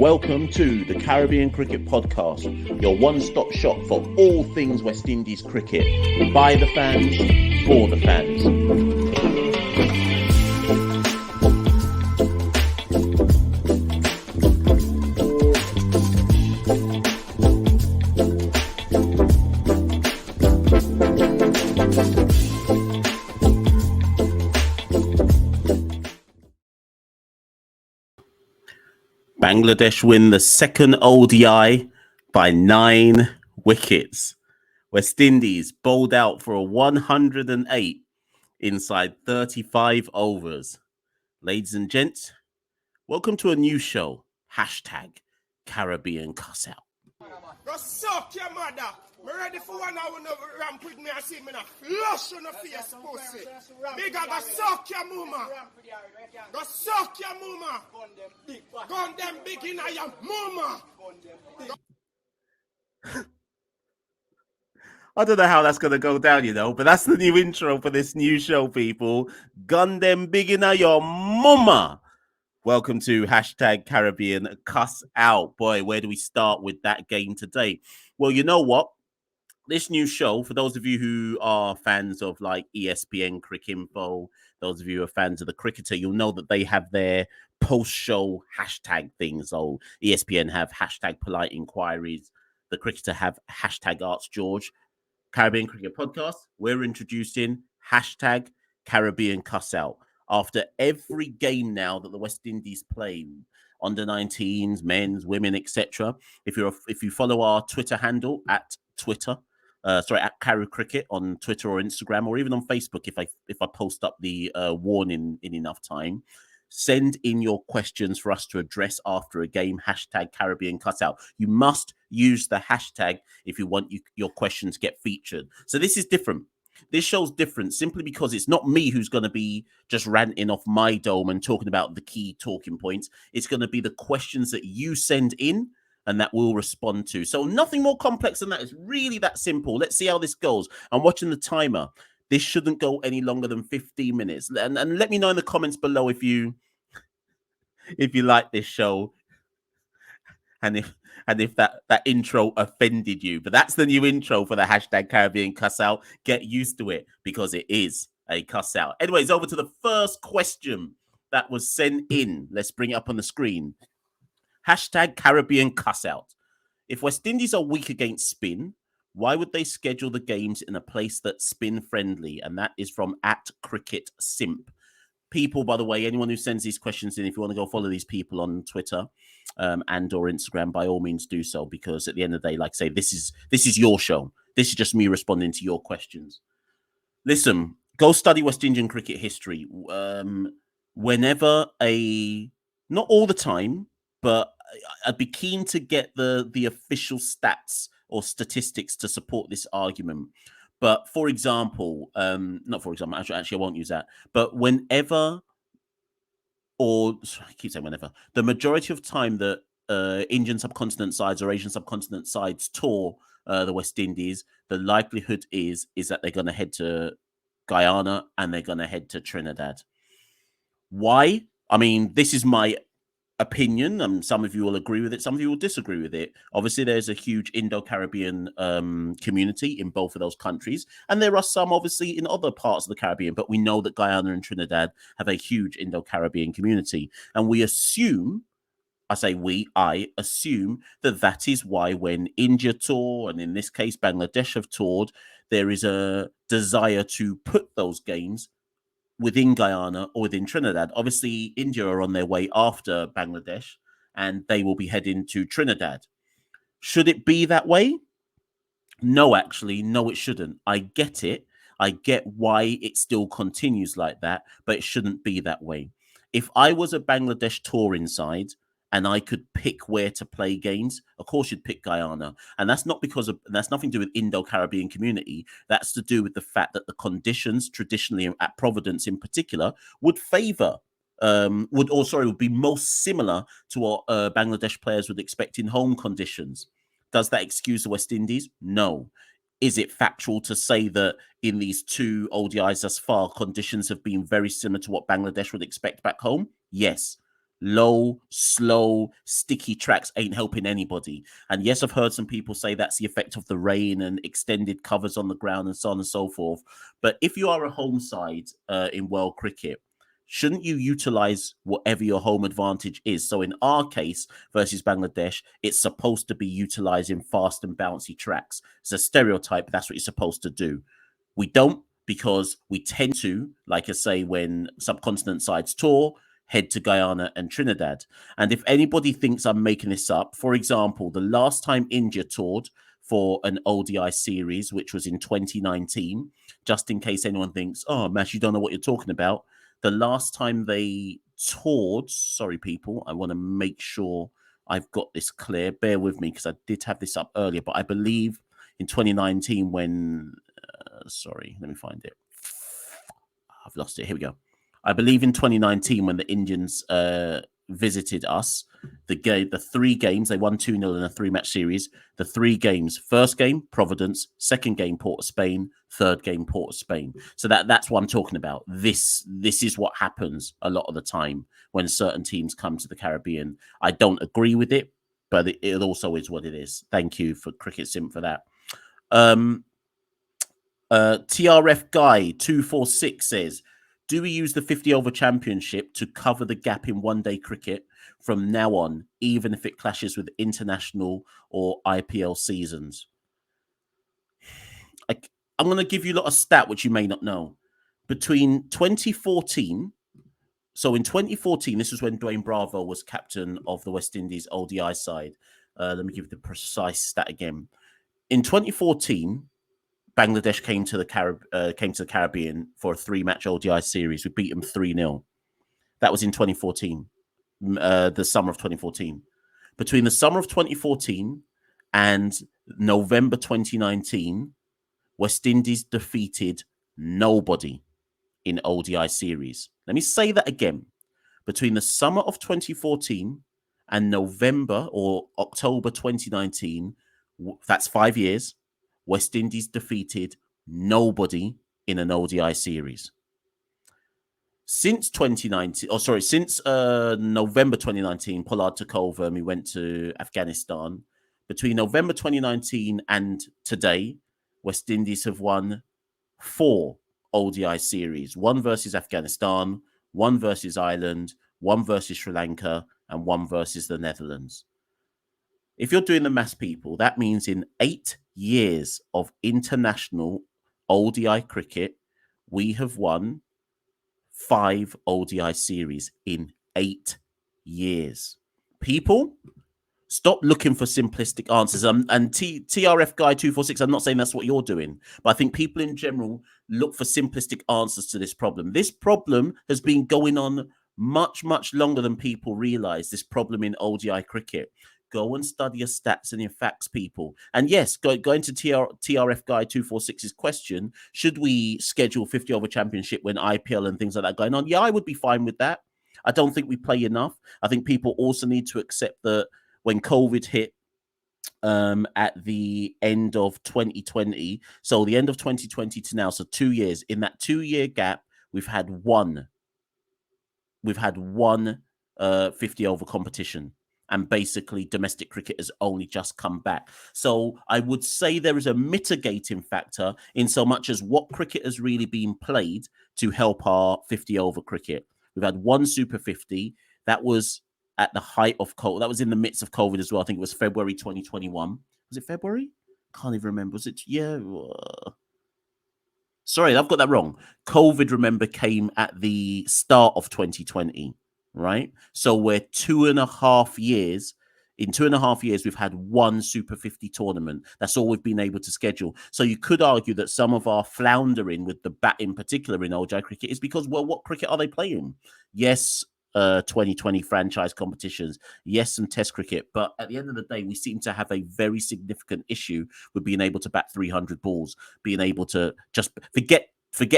Welcome to the Caribbean Cricket Podcast, your one-stop shop for all things West Indies cricket. By the fans, for the fans. Bangladesh win the second ODI by 9 wickets. West Indies bowled out for a 108 inside 35 overs. Ladies and gents, welcome to a new show. Hashtag Caribbean cuss-out. Go suck your mother. Me ready for one hour no ramp with me and see me now. Flush on the face, pussy. Bigga, go suck your mama. Go suck your mama. Gun them big in your mama. I don't know how that's going to go down, but that's the new intro for this new show, people. Gun them big in your mama. Welcome to Hashtag Caribbean Cuss Out. Boy, where do we start with that game today? Well, you know what? This new show, for those of you who are fans of like ESPN Cricket Info, those of you who are fans of the Cricketer, you'll know that they have their post-show hashtag things. So ESPN have hashtag polite inquiries. The Cricketer have hashtag Arts George. Caribbean Cricket Podcast, we're introducing hashtag Caribbean Cuss Out. After every game now that the West Indies play, under 19s, men's, women, etc. If you follow our Twitter handle at Caribbean Cricket on Twitter or Instagram, or even on Facebook, if I post up the warning in enough time, send in your questions for us to address after a game. Hashtag Caribbean Cutout. You must use the hashtag if you want your questions get featured. So this is different. This show's different simply because it's not me who's going to be just ranting off my dome and talking about the key talking points. It's going to be the questions that you send in and that we'll respond to. So nothing more complex than that. It's really that simple. Let's see how this goes. I'm watching the timer. This shouldn't go any longer than 15 minutes. And let me know in the comments below if you like this show and if that intro offended you. But that's the new intro for the hashtag Caribbean Cuss Out. Get used to it because it is a cuss out. Anyways, over to the first question that was sent in. Let's bring it up on the screen. Hashtag Caribbean Cuss Out. If West Indies are weak against spin, why would they schedule the games in a place that's spin friendly? And that is from @CricketSimp. People, by the way, anyone who sends these questions in, if you want to go follow these people on Twitter and or Instagram, by all means do so, because at the end of the day, like I say, this is your show. This is just me responding to your questions. Listen, go study West Indian cricket history. Whenever not all the time, but I'd be keen to get the official stats or statistics to support this argument. But for example, not for example, actually I won't use that. But whenever, or sorry, I keep saying whenever, the majority of time that Indian subcontinent sides or Asian subcontinent sides tour the West Indies, the likelihood is that they're going to head to Guyana and they're going to head to Trinidad. Why? I mean, this is my opinion, and some of you will agree with it, some of you will disagree with it. Obviously, there's a huge Indo-Caribbean community in both of those countries, and there are some obviously in other parts of the Caribbean, but we know that Guyana and Trinidad have a huge Indo-Caribbean community, and we assume, I assume that is why when India tour, and in this case Bangladesh have toured, there is a desire to put those games within Guyana or within Trinidad. Obviously, India are on their way after Bangladesh, and they will be heading to Trinidad. Should it be that way? No, actually, no, it shouldn't. I get it. I get why it still continues like that, but it shouldn't be that way. If I was a Bangladesh touring side and I could pick where to play games, of course you'd pick Guyana. And that's not that's nothing to do with Indo-Caribbean community. That's to do with the fact that the conditions traditionally at Providence in particular would favor, would be most similar to what Bangladesh players would expect in home conditions. Does that excuse the West Indies? No. Is it factual to say that in these two ODIs thus far, conditions have been very similar to what Bangladesh would expect back home? Yes. Low, slow, sticky tracks ain't helping anybody. And yes, I've heard some people say that's the effect of the rain and extended covers on the ground and so on and so forth. But if you are a home side in world cricket, shouldn't you utilize whatever your home advantage is? So in our case versus Bangladesh, it's supposed to be utilizing fast and bouncy tracks. It's a stereotype. That's what you're supposed to do. We don't, because we tend to, like I say, when subcontinent sides tour, head to Guyana and Trinidad. And if anybody thinks I'm making this up, for example, the last time India toured for an ODI series, which was in 2019, just in case anyone thinks, oh, Mash, you don't know what you're talking about. The last time they toured, sorry, people, I want to make sure I've got this clear. Bear with me, because I did have this up earlier, but I believe in 2019 when, sorry, let me find it. I've lost it. Here we go. I believe in 2019 when the Indians visited us, the 3 games, they won 2-0 in a 3-match series. The 3 games: first game, Providence; second game, Port of Spain; third game, Port of Spain. So that's what I'm talking about. This is what happens a lot of the time when certain teams come to the Caribbean. I don't agree with it, but it also is what it is. Thank you for Cricket Sim for that. TRF Guy 246 says, do we use the 50-over championship to cover the gap in one-day cricket from now on, even if it clashes with international or IPL seasons? I'm going to give you a lot of stat which you may not know. Between 2014, so in 2014, this was when Dwayne Bravo was captain of the West Indies ODI side. Let me give the precise stat again. In 2014, Bangladesh came to the Caribbean for a 3-match ODI series. We beat them 3-0. That was in 2014, the summer of 2014. Between the summer of 2014 and November 2019, West Indies defeated nobody in ODI series. Let me say that again. Between the summer of 2014 and November or October 2019, that's 5 years, West Indies defeated nobody in an ODI series. Since 2019, since November 2019, Pollard took over and we went to Afghanistan. Between November 2019 and today, West Indies have won 4 ODI series: 1 versus Afghanistan, 1 versus Ireland, 1 versus Sri Lanka, and 1 versus the Netherlands. If you're doing the maths, people, that means in 8 years of international ODI cricket, we have won 5 ODI series in 8 years. People, stop looking for simplistic answers. And TRF Guy 246, I'm not saying that's what you're doing, but I think people in general look for simplistic answers to this problem. This problem has been going on much, much longer than people realize, this problem in ODI cricket. Go and study your stats and your facts, people. And yes, going to TRF Guy 246's question, should we schedule 50-over championship when IPL and things like that going on? Yeah, I would be fine with that. I don't think we play enough. I think people also need to accept that when COVID hit at the end of 2020, so the end of 2020 to now, so 2 years, in that 2-year gap, we've had one 50-over competition. And basically, domestic cricket has only just come back. So I would say there is a mitigating factor in so much as what cricket has really been played to help our 50-over cricket. We've had 1 Super 50. That was at the height of COVID. That was in the midst of COVID as well. I think it was February 2021. Was it February? Can't even remember. Was it? Yeah. Sorry, I've got that wrong. COVID, remember, came at the start of 2020. Right? So we're 2.5 years. In 2.5 years, we've had 1 Super 50 tournament. That's all we've been able to schedule. So you could argue that some of our floundering with the bat in particular in ODI cricket is because, well, what cricket are they playing? Yes, 2020 franchise competitions. Yes, some test cricket. But at the end of the day, we seem to have a very significant issue with being able to bat 300 balls, being able to just forget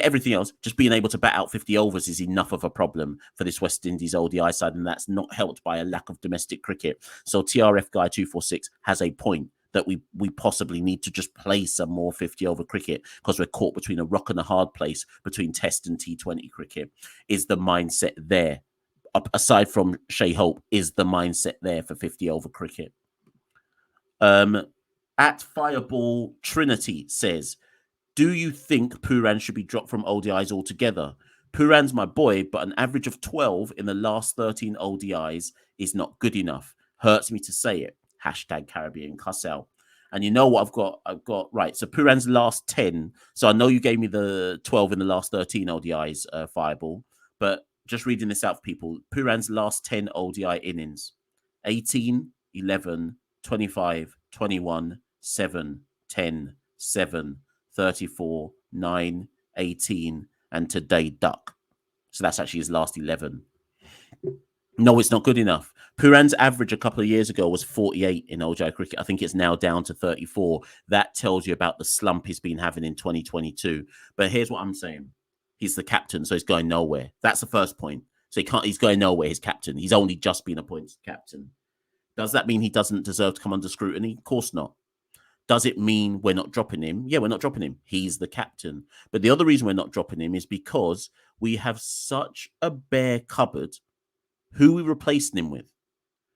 everything else. Just being able to bat out 50 overs is enough of a problem for this West Indies ODI side, and that's not helped by a lack of domestic cricket. So TRF Guy 246 has a point that we possibly need to just play some more 50-over cricket because we're caught between a rock and a hard place between Test and T20 cricket. Is the mindset there? aside from Shea Hope, is the mindset there for 50 over cricket. At Fireball Trinity says, do you think Pooran should be dropped from ODIs altogether? Pooran's my boy, but an average of 12 in the last 13 ODIs is not good enough. Hurts me to say it. Hashtag Caribbean cuss-out. And you know what I've got right. So Pooran's last 10. So I know you gave me the 12 in the last 13 ODIs, Fireball. But just reading this out for people, Pooran's last 10 ODI innings: 18, 11, 25, 21, 7, 10, 7, 34, 9, 18, and today duck. So that's actually his last 11. No, it's not good enough. Pooran's average a couple of years ago was 48 in ODI cricket. I think it's now down to 34. That tells you about the slump he's been having in 2022. But here's what I'm saying. He's the captain, so he's going nowhere. That's the first point. So he's going nowhere, he's captain. He's only just been appointed captain. Does that mean he doesn't deserve to come under scrutiny? Of course not. Does it mean we're not dropping him? Yeah, we're not dropping him. He's the captain. But the other reason we're not dropping him is because we have such a bare cupboard. Who are we replacing him with?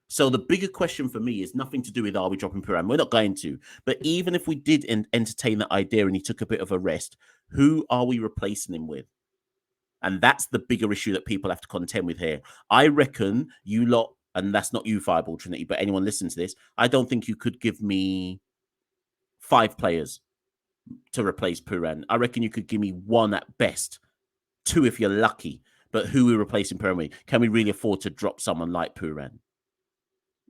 So the bigger question for me is nothing to do with, are we dropping Pooran? We're not going to. But even if we did entertain that idea and he took a bit of a rest, who are we replacing him with? And that's the bigger issue that people have to contend with here. I reckon you lot, and that's not you, Fireball Trinity, but anyone listening to this, I don't think you could give me 5 players to replace Pooran. I reckon you could give me 1 at best, 2 if you're lucky. But who are we replacing Pooran with? Can we really afford to drop someone like Pooran?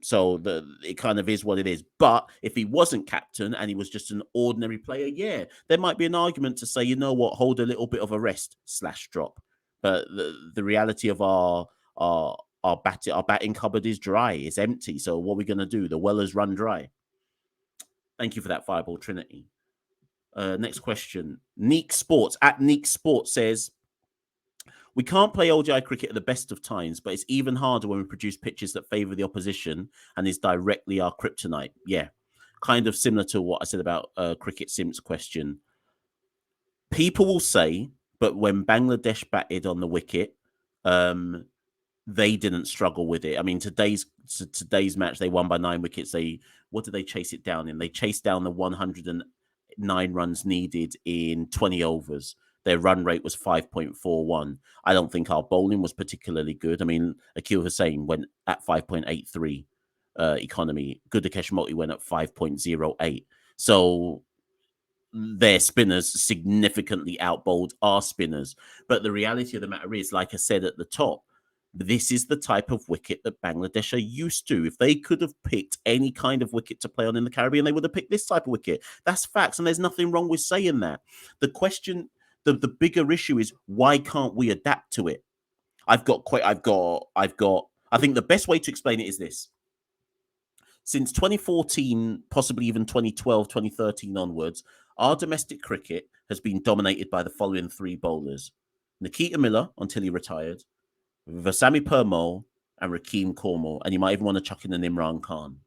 So it kind of is what it is. But if he wasn't captain and he was just an ordinary player, yeah, there might be an argument to say, you know what, hold a little bit of a rest / drop. But the reality of our batting cupboard is dry, it's empty. So what are we going to do? The well has run dry. Thank you for that, Fireball Trinity. Next question. Neek Sports at Neek Sports says, we can't play ODI cricket at the best of times, but it's even harder when we produce pitches that favour the opposition and is directly our kryptonite. Yeah, kind of similar to what I said about Cricket Simps question. People will say, but when Bangladesh batted on the wicket, they didn't struggle with it. I mean, today's match, they won by 9 wickets. What did they chase it down in? They chased down the 109 runs needed in 20 overs. Their run rate was 5.41. I don't think our bowling was particularly good. I mean, Akil Hussain went at 5.83 economy. Gudakesh Moti went at 5.08. So their spinners significantly outbowled our spinners. But the reality of the matter is, like I said at the top, this is the type of wicket that Bangladesh are used to. If they could have picked any kind of wicket to play on in the Caribbean, they would have picked this type of wicket. That's facts, and there's nothing wrong with saying that. The question, the bigger issue is, why can't we adapt to it? I think the best way to explain it is this. Since 2014, possibly even 2012, 2013 onwards, our domestic cricket has been dominated by the following 3 bowlers. Nikita Miller, until he retired, Vasami Permol, and Rakeem Cornwall. And you might even want to chuck in an Imran Khan.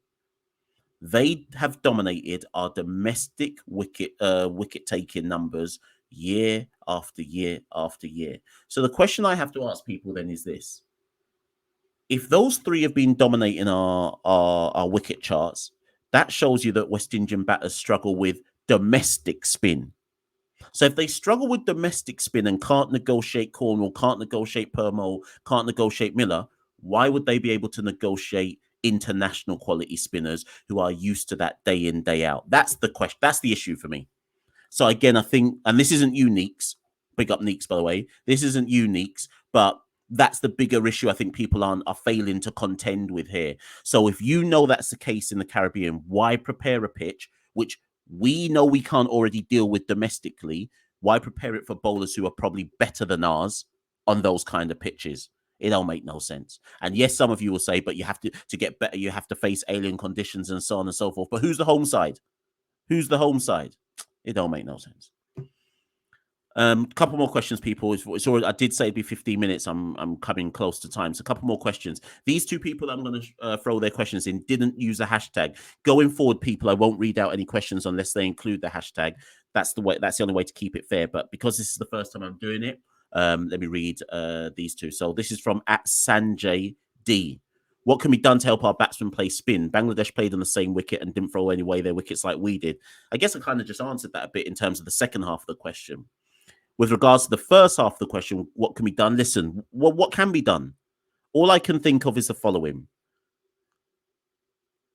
They have dominated our domestic wicket-taking numbers year after year after year. So the question I have to ask people then is this. If those 3 have been dominating our wicket charts, that shows you that West Indian batters struggle with domestic spin. So if they struggle with domestic spin and can't negotiate Cornwall, can't negotiate Permol, can't negotiate Miller, why would they be able to negotiate international quality spinners who are used to that day in, day out? That's the question. That's the issue for me. So again, I think, and this isn't Neeks, big up Neeks, by the way, this isn't Neeks, but that's the bigger issue I think people are failing to contend with here. So if you know that's the case in the Caribbean, why prepare a pitch which we know we can't already deal with domestically? Why prepare it for bowlers who are probably better than ours on those kind of pitches? It don't make no sense. And yes, some of you will say, but you have to get better, you have to face alien conditions and so on and so forth. But who's the home side? Who's the home side? It don't make no sense. Couple more questions, people. It's already, I did say it'd be 15 minutes. I'm coming close to time. So a couple more questions. These 2 people I'm going to throw their questions in didn't use a hashtag. Going forward, people, I won't read out any questions unless they include the hashtag. That's the way. That's the only way to keep it fair. But because this is the first time I'm doing it, Let me read these two. So this is from @Sanjay D. What can be done to help our batsmen play spin? Bangladesh played on the same wicket and didn't throw away their wickets like we did. I guess I kind of just answered that a bit in terms of the second half of the question. With regards to the first half of the question, what can be done? Listen, what can be done? All I can think of is the following.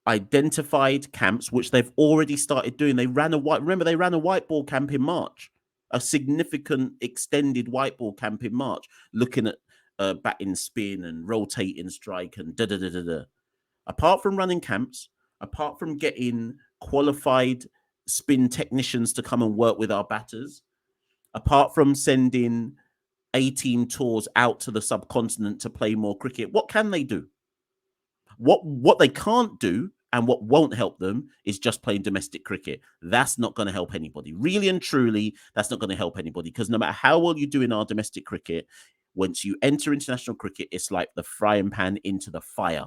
Identified camps, which they've already started doing. They ran a white ball camp in March, a significant extended white ball camp in March, looking at batting spin and rotating strike and da. Apart from running camps, apart from getting qualified spin technicians to come and work with our batters, apart from sending 18 tours out to the subcontinent to play more cricket, what can they do? What they can't do and what won't help them is just playing domestic cricket. That's not going to help anybody. Really and truly, that's not going to help anybody, because no matter how well you do in our domestic cricket, once you enter international cricket, it's like the frying pan into the fire.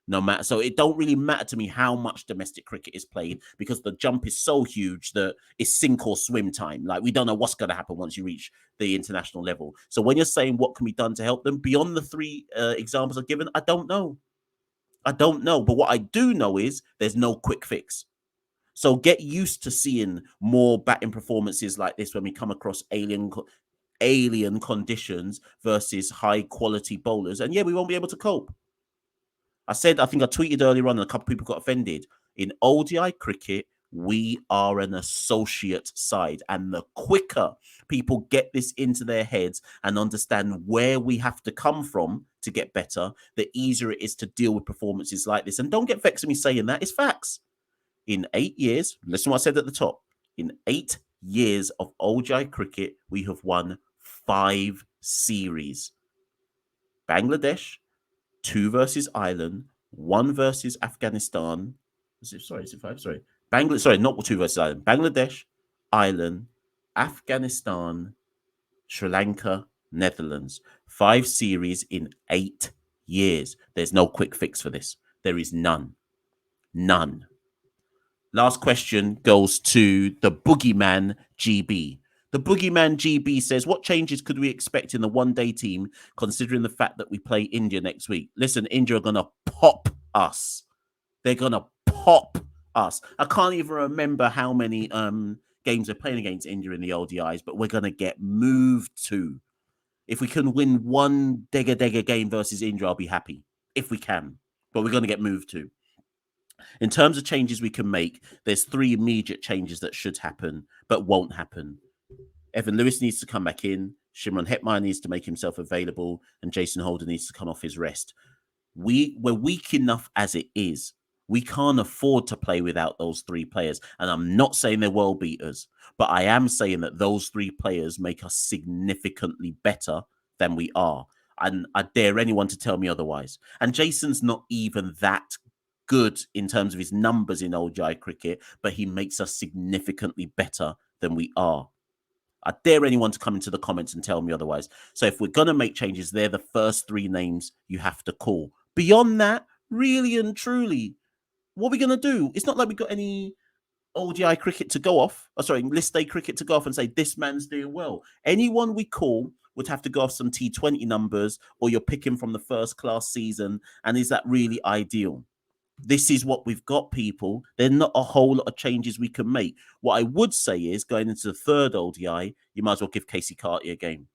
No matter, so it don't really matter to me how much domestic cricket is played, because the jump is so huge that it's sink or swim time. Like, we don't know what's going to happen once you reach the international level. So when you're saying what can be done to help them beyond the three examples I've given, I don't know. But what I do know is there's no quick fix. So get used to seeing more batting performances like this when we come across alien conditions versus high quality bowlers. And yeah, we won't be able to cope. I think I tweeted earlier on and a couple of people got offended. In ODI cricket, we are an associate side. And the quicker people get this into their heads and understand where we have to come from to get better, the easier it is to deal with performances like this. And don't get vexed at me saying that. It's facts. In 8 years, listen to what I said at the top. In 8 years of ODI cricket, we have won 5 series. Bangladesh, 2 versus Ireland, 1 versus Afghanistan. Is it 5? Sorry. Not 2 versus Ireland. Bangladesh, Ireland, Afghanistan, Sri Lanka, Netherlands. 5 series in 8 years. There's no quick fix for this. There is none. None. Last question goes to the Boogeyman GB. The Boogeyman GB says, what changes could we expect in the one-day team, considering the fact that we play India next week? Listen, India are going to pop us. They're going to pop us. I can't even remember how many games we're playing against India in the ODIs, but we're going to get moved to. If we can win one Dega game versus India, I'll be happy. If we can. But we're going to get moved to. In terms of changes we can make, there's 3 immediate changes that should happen, but won't happen. Evan Lewis needs to come back in. Shimron Hetmeyer needs to make himself available. And Jason Holder needs to come off his rest. We're weak enough as it is. We can't afford to play without those 3 players. And I'm not saying they're world beaters, but I am saying that those 3 players make us significantly better than we are. And I dare anyone to tell me otherwise. And Jason's not even that good in terms of his numbers in ODI cricket, but he makes us significantly better than we are. I dare anyone to come into the comments and tell me otherwise. So if we're going to make changes, they're the first 3 names you have to call. Beyond that, really and truly, what are we going to do? It's not like we've got any ODI cricket to go off. List day cricket to go off and say, this man's doing well. Anyone we call would have to go off some T20 numbers, or you're picking from the first class season. And is that really ideal? This is what we've got, people. There's not a whole lot of changes we can make. What I would say is, going into the third ODI, you might as well give Casey Carty a game.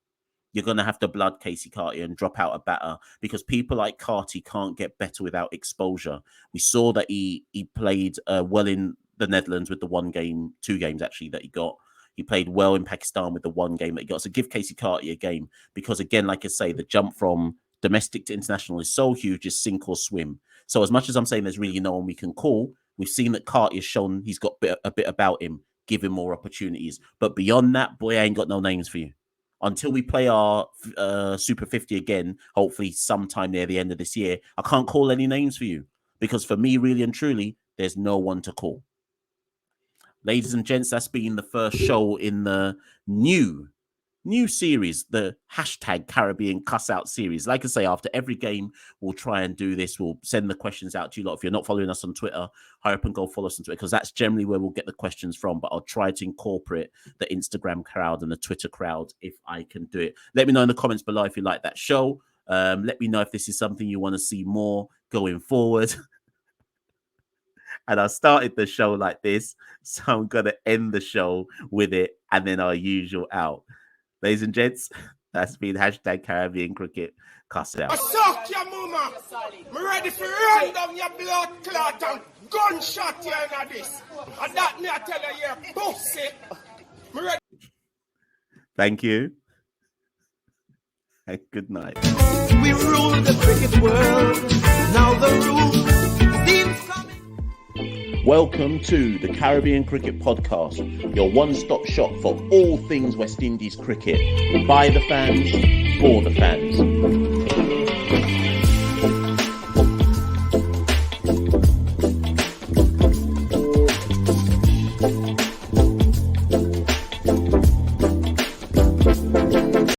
You're going to have to blood Casey Carty and drop out a batter, because people like Carty can't get better without exposure. We saw that he played well in the Netherlands with the 2 games actually that he got. He played well in Pakistan with the 1 game that he got. So give Casey Carty a game, because again, like I say, the jump from domestic to international is so huge, it's sink or swim. So as much as I'm saying there's really no one we can call, we've seen that Carty has shown he's got a bit about him. Give him more opportunities. But beyond that, boy, I ain't got no names for you. Until we play our Super 50 again, hopefully sometime near the end of this year, I can't call any names for you. Because for me, really and truly, there's no one to call. Ladies and gents, that's been the first show in the new new series, the hashtag Caribbean Cuss-Out series. Like I say, after every game, we'll try and do this. We'll send the questions out to you lot. If you're not following us on Twitter, hurry up and go follow us on Twitter, because that's generally where we'll get the questions from. But I'll try to incorporate the Instagram crowd and the Twitter crowd if I can do it. Let me know in the comments below if you like that show. Let me know if this is something you want to see more going forward. And I started the show like this, so I'm going to end the show with it and then our usual out. Ladies and gents, that's been hashtag Caribbean Cricket Cuss-Out. I suck your mama. I'm ready for run down your blood clot and gunshot you in this. And that me I tell you, you pussy. I'm ready. Thank you. And good night. We rule the cricket world. Now the rules seem coming. Welcome to the Caribbean Cricket Podcast, your one-stop shop for all things West Indies cricket. By the fans, for the fans.